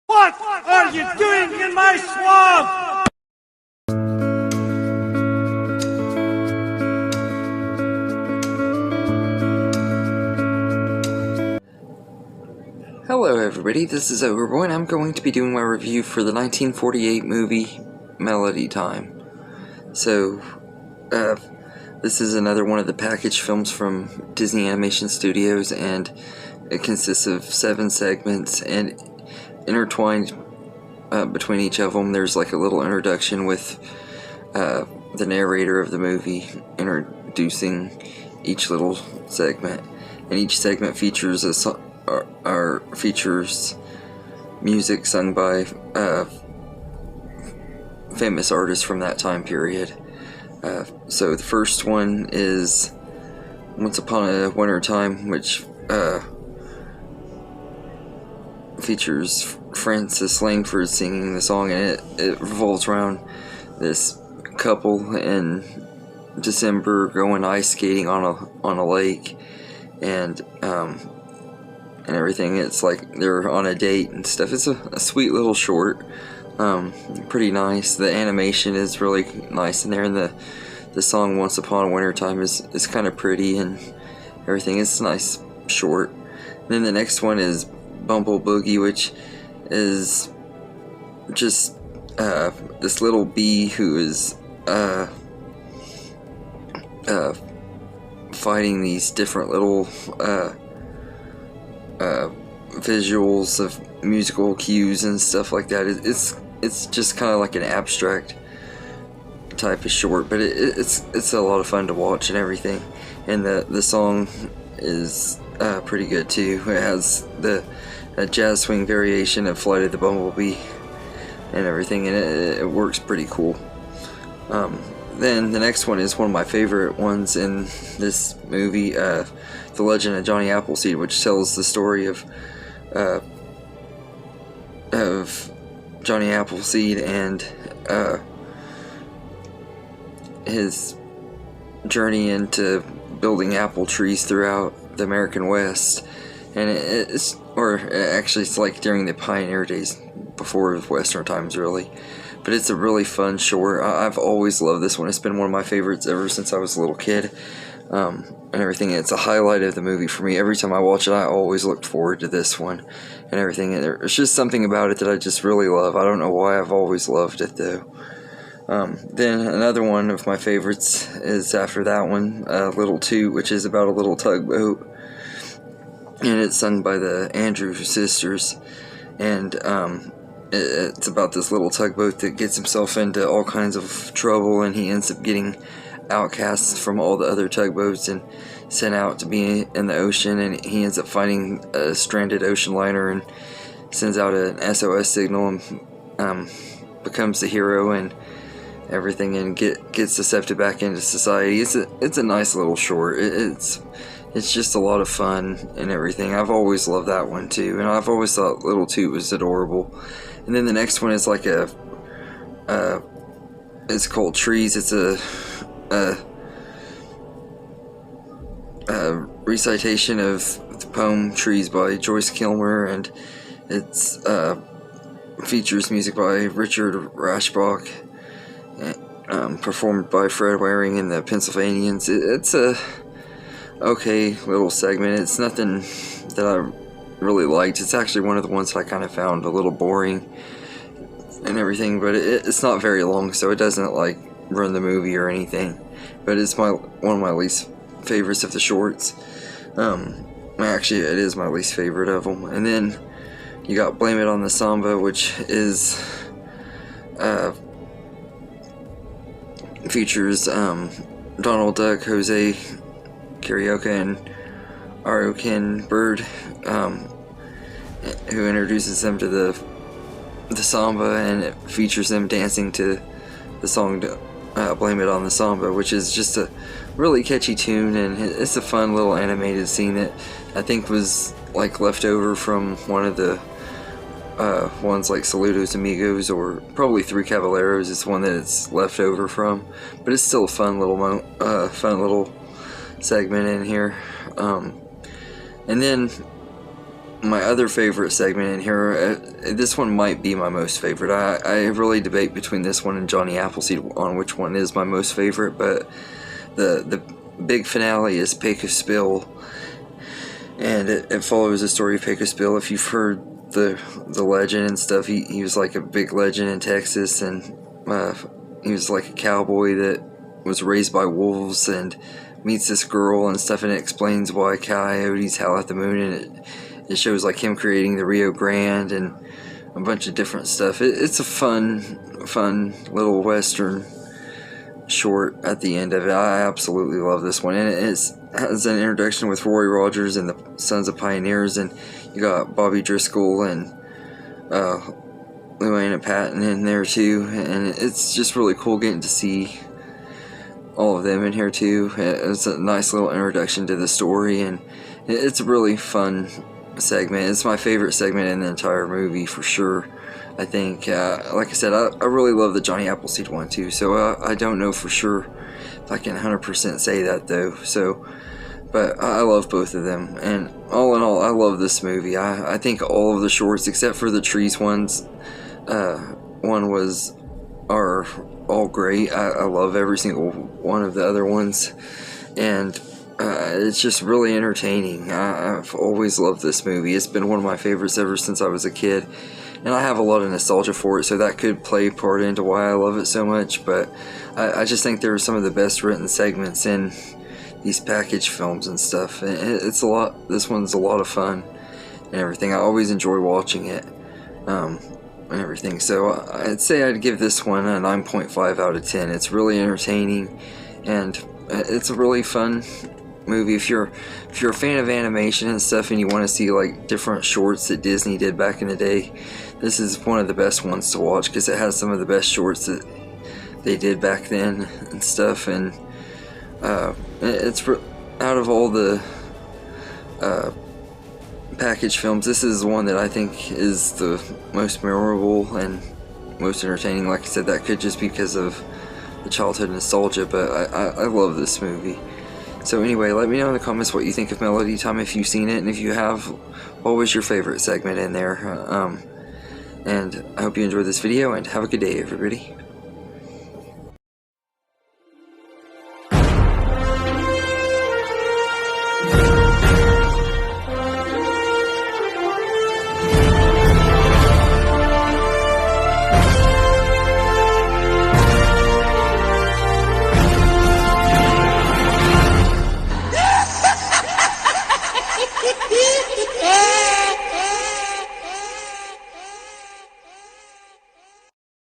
What are you doing in my swamp? Hello everybody, this is Overboy and I'm going to be doing my review for the 1948 movie Melody Time. So, this is another one of the package films from Disney Animation Studios, and it consists of 7 segments, and intertwined between each of them there's like a little introduction with the narrator of the movie introducing each little segment, and each segment features a song features music sung by famous artists from that time period. So the first one is Once Upon a Winter Time, which features Frances Langford singing the song, and it revolves around this couple in December going ice skating on a lake, and everything. It's like they're on a date and stuff. It's a sweet little short, pretty nice. The animation is really nice in there, and the song Once Upon a Winter Time is kind of pretty and everything. It's a nice short. And then the next one is Bumble Boogie, which is just this little bee who is fighting these different little visuals of musical cues and stuff like that. It's just kind of like an abstract type of short, but it's a lot of fun to watch and everything. And the song is pretty good too. It has a jazz swing variation of Flight of the Bumblebee and everything, and it works pretty cool. Then the next one is one of my favorite ones in this movie, The Legend of Johnny Appleseed, which tells the story of Johnny Appleseed and his journey into building apple trees throughout the American West. And it's like during the pioneer days, before Western times really. But it's a really fun short. I've always loved this one. It's been one of my favorites ever since I was a little kid, and everything. It's a highlight of the movie for me. Every time I watch it, I always look forward to this one and everything. And there's just something about it that I just really love. I don't know why. I've always loved it though. Then another one of my favorites is after that one, Little Toot, which is about a little tugboat, and it's sung by the Andrews sisters. And it's about this little tugboat that gets himself into all kinds of trouble, and he ends up getting outcast from all the other tugboats and sent out to be in the ocean, and he ends up finding a stranded ocean liner and sends out an SOS signal and becomes the hero and everything, and gets accepted back into society. It's a nice little short. It's just a lot of fun and everything. I've always loved that one too, and I've always thought Little Toot was adorable. And then the next one is like it's called Trees. It's a recitation of the poem Trees by Joyce Kilmer, and it's features music by Richard Rashbach, performed by Fred Waring and the Pennsylvanians. It's a okay little segment. It's nothing that I really liked. It's actually one of the ones that I kind of found a little boring and everything, but it's not very long, so it doesn't like ruin the movie or anything. But it's one of my least favorites of the shorts. Actually, it is my least favorite of them. And then you got Blame It on the Samba, which is features Donald Duck, Jose Carioca, and Aroken Bird, who introduces them to the samba, and it features them dancing to the song Blame It on the Samba, which is just a really catchy tune, and it's a fun little animated scene that I think was like left over from one of the ones like Saludos Amigos, or probably Three Caballeros is one that it's left over from, but it's still a fun little segment in here. And then my other favorite segment in here, this one might be my most favorite. I really debate between this one and Johnny Appleseed on which one is my most favorite, but the big finale is Pecos Bill, and it follows the story of Pecos Bill. If you've heard the legend and stuff, he was like a big legend in Texas, and he was like a cowboy that was raised by wolves and meets this girl and stuff, and it explains why coyotes howl at the moon, and it shows like him creating the Rio Grande and a bunch of different stuff. It's a fun little western short at the end of it. I absolutely love this one, and it has an introduction with Roy Rogers and the Sons of Pioneers, and you got Bobby Driscoll and Luann Patton in there too, and it's just really cool getting to see all of them in here too. It's a nice little introduction to the story, and it's a really fun segment. It's my favorite segment in the entire movie for sure. I think, like I said, I really love the Johnny Appleseed one too, so I don't know for sure if I can 100% say that though. So, but I love both of them, and all in all, I love this movie. I think all of the shorts, except for the trees ones, are all great. I love every single one of the other ones, and it's just really entertaining. I've always loved this movie. It's been one of my favorites ever since I was a kid, and I have a lot of nostalgia for it, so that could play part into why I love it so much. But I just think there are some of the best written segments in these package films and stuff. It's a lot. This one's a lot of fun and everything. I always enjoy watching it and everything. So I'd say I'd give this one a 9.5 out of 10. It's really entertaining, and it's a really fun movie. If you're a fan of animation and stuff, and you want to see like different shorts that Disney did back in the day, this is one of the best ones to watch, because it has some of the best shorts that they did back then and stuff. And it's out of all the package films, this is the one that I think is the most memorable and most entertaining. Like I said, that could just be because of the childhood nostalgia, but I love this movie. So anyway, let me know in the comments what you think of Melody Time if you've seen it, and if you have, what was your favorite segment in there. And I hope you enjoyed this video, and have a good day, everybody.